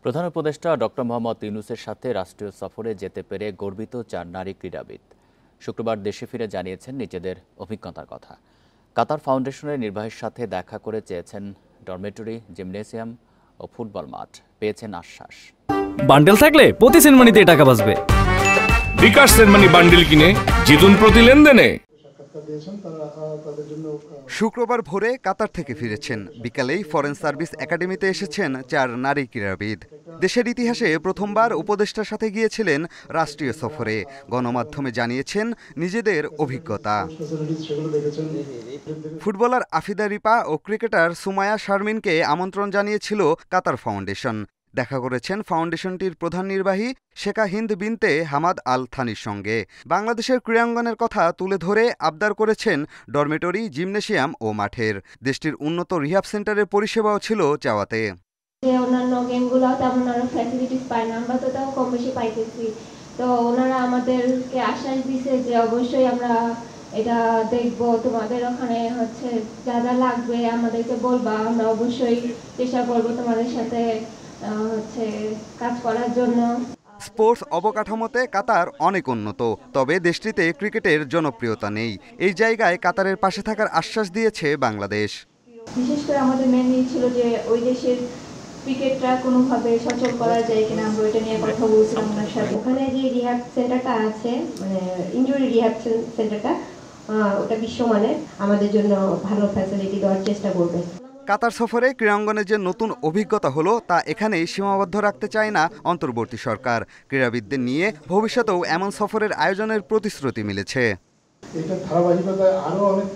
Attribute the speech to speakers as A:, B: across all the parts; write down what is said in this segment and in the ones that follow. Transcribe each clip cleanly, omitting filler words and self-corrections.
A: প্রধান উপদেষ্টা ডক্টর মোহাম্মদ ইউনূসের সাথে রাষ্ট্রীয় সফরে যেতে পেরে গর্বিত 4 নারী ক্রীড়াবিদ। শুক্রবার দেশে ফিরে জানিয়েছেন নিজেদের অভিজ্ঞতার কথা। কাতার ফাউন্ডেশনের নির্বাহীর সাথে দেখা করে চেয়েছেন ডরমেটরি, জিমনেসিয়াম ও ফুটবল মাঠ, পেয়েছেন আশ্বাস।
B: বান্ডেল থাকলে প্রতি সেনমানিতে টাকা বাঁচবে।
C: বিকাশ সেনমানি বান্ডেল কিনে জিতুন প্রতি লেনদেনে।
D: শুক্রবার ভোরে কাতার থেকে ফিরেছেন, বিকালেই ফরেন সার্ভিস একাডেমিতে এসেছেন 4 নারী ক্রীড়াবিদ। দেশের ইতিহাসে প্রথমবার উপদেষ্টার সাথে গিয়েছিলেন রাষ্ট্রীয় সফরে। গণমাধ্যমে জানিয়েছেন নিজেদের অভিজ্ঞতা। ফুটবলার আফিদা রিপা ও ক্রিকেটার সুমায়া শারমিনকে আমন্ত্রণ জানিয়েছিল কাতার ফাউন্ডেশন। দেখা করেছেন ফাউন্ডেশনটির প্রধান নির্বাহী শেখা হিন্দ বিনতে হামাদ আল থানির সঙ্গে। বাংলাদেশের ক্রীড়াঙ্গনের কথা তুলে ধরে আবদার করেছেন ডরমেটরি, জিমনেসিয়াম ও মাঠের। দেশটির উন্নত রিহ্যাব সেন্টারের পরিষেবাও ছিল চাওয়াতে।
E: অন্যান্য গেমগুলো তেমন আরো ফ্যাসিলিটিস পাই না, আমরা তো তাও কম বেশি পাইতেছি। তো ওনারা আমাদেরকে আশ্বাস দিয়েছে যে অবশ্যই আমরা এটা দেখব, তোমাদের ওখানে যা যা লাগবে আমাদেরকে বলবা, আমরা অবশ্যই চেষ্টা করবো তোমাদের সাথে কাজ করার জন্য।
D: স্পোর্টস অবকাঠামোতে কাতার অনেক উন্নত, তবে দেশটিতে ক্রিকেটের জনপ্রিয়তা নেই। এই জায়গায় কাতারের পাশে থাকার আশ্বাস দিয়েছে বাংলাদেশ।
E: বিশেষ করে আমাদের মেন নিড ছিল যে ওই দেশের ক্রিকেটটা কোনোভাবে সচল করা যায় কিনা, আমরা ওইটা নিয়ে কথা বলছিলাম ওনার সাথে। ওখানে যে রিহ্যাব সেন্টারটা আছে, মানে ইনজুরি রিহ্যাব সেন্টারটা, ওটা বিশ্বমানের, আমাদের জন্য ভালো ফ্যাসিলিটি দেওয়ার চেষ্টা করবে।
D: কাতার সফরে ক্রীড়াঙ্গনে যে নতুন অভিজ্ঞতা হলো তা এখানেই সীমাবদ্ধ রাখতে চায় না অন্তর্বর্তী সরকার। ক্রীড়াবিদদের নিয়ে ভবিষ্যতেও এমন সফরের আয়োজনের প্রতিশ্রুতি মিলেছে।
F: এটা ধারাবাহিকতায় আরও অনেক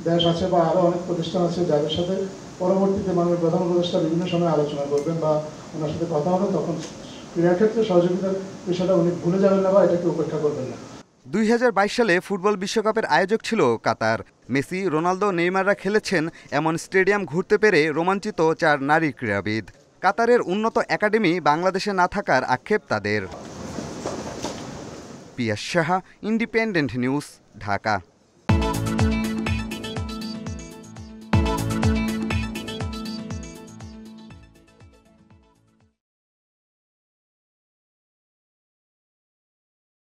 F: দেশ আছে বা আরও অনেক প্রতিষ্ঠান আছে যাদের সাথে পরবর্তীতে মাননীয় প্রধান উপদেষ্টা বিভিন্ন সময় আলোচনা করবেন বা ওনার সাথে কথা হবে, তখন ক্রীড়াক্ষেত্রে সহযোগিতার বিষয়টা উনি ভুলে যাবেন না বা এটাকে উপেক্ষা করবেন না।
D: 2022 সালে ফুটবল বিশ্বকাপের আয়োজক ছিল কাতার। মেসি, রোনালদো, নেইমাররা খেলেছেন এমন স্টেডিয়াম ঘুরতে পেরে রোমাঞ্চিত 4 নারী ক্রীড়াবিদ। কাতারের উন্নত একাডেমি বাংলাদেশে না থাকার আক্ষেপ তাদের। পিয়াস সাহা, ইন্ডিপেন্ডেন্ট নিউজ, ঢাকা।